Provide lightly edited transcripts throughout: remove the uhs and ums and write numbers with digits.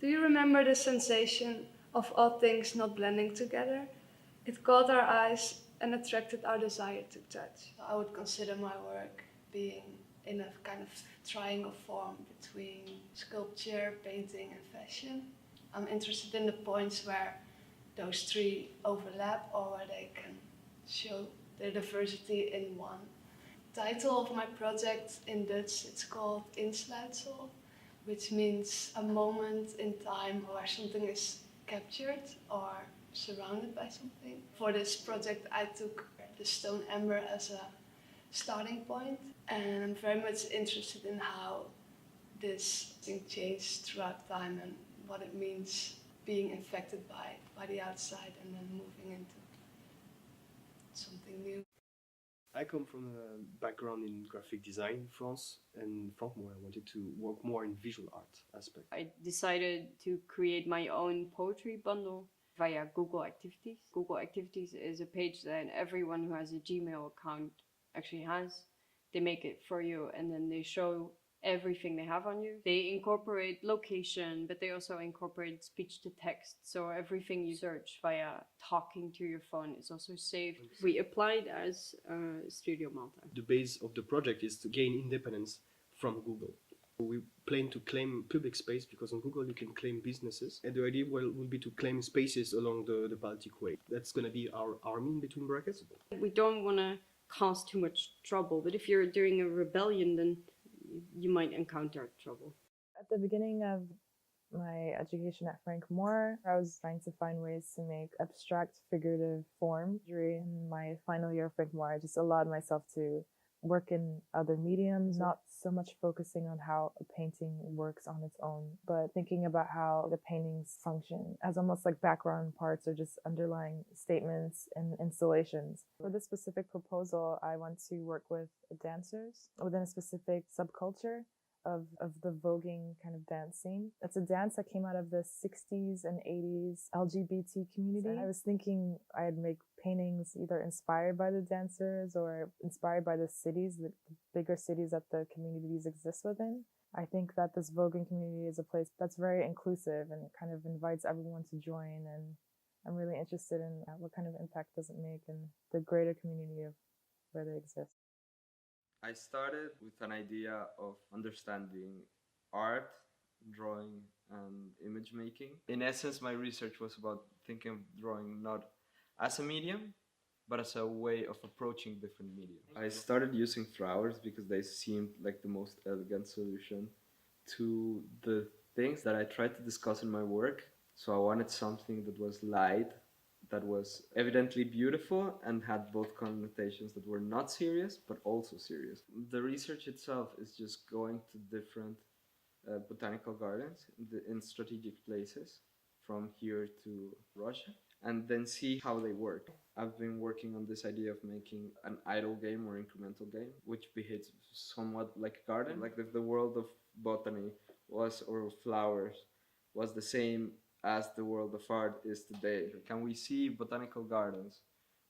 Do you remember the sensation of all things not blending together? It caught our eyes and attracted our desire to touch. I would consider my work being in a kind of triangle form between sculpture, painting, and fashion. I'm interested in the points where those three overlap or where they can show their diversity in one. Title of my project in Dutch, it's called Insluitsel, which means a moment in time where something is captured or surrounded by something. For this project, I took the stone amber as a starting point, and I'm very much interested in how this thing changed throughout time and what it means being infected by the outside and then moving into something new. I come from a background in graphic design in France, and furthermore, I wanted to work more in visual art aspect. I decided to create my own poetry bundle via Google Activities. Google Activities is a page that everyone who has a Gmail account actually has. They make it for you and then they show everything they have on you. They incorporate location, but they also incorporate speech to text. So everything you search via talking to your phone is also saved. We applied as Studio Malta. The base of the project is to gain independence from Google. We plan to claim public space because on Google you can claim businesses, and the idea will be to claim spaces along the Baltic Way. That's going to be our army in between brackets. We don't want to cause too much trouble, but if you're doing a rebellion, then you might encounter trouble. At the beginning of my education at Frank Moore, I was trying to find ways to make abstract figurative form. During my final year of Frank Moore, I just allowed myself to work in other mediums, not so much focusing on how a painting works on its own, but thinking about how the paintings function as almost like background parts or just underlying statements and installations. For this specific proposal, I want to work with dancers within a specific subculture of the voguing kind of dance scene. It's a dance that came out of the 60s and 80s LGBT community. I was thinking I'd make paintings either inspired by the dancers or inspired by the cities, the bigger cities that the communities exist within. I think that this voguing community is a place that's very inclusive and it kind of invites everyone to join, and I'm really interested in what kind of impact does it make in the greater community of where they exist. I started with an idea of understanding art, drawing, and image making. In essence, my research was about thinking of drawing not as a medium, but as a way of approaching different mediums. I started using flowers because they seemed like the most elegant solution to the things that I tried to discuss in my work. So I wanted something that was light, that was evidently beautiful and had both connotations that were not serious but also serious. The research itself is just going to different botanical gardens in strategic places from here to Russia and then see how they work. I've been working on this idea of making an idle game or incremental game which behaves somewhat like a garden. Like if the world of botany was, or flowers, was the same as the world of art is today. Can we see botanical gardens,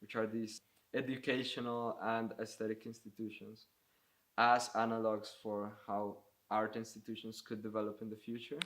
which are these educational and aesthetic institutions, as analogs for how art institutions could develop in the future?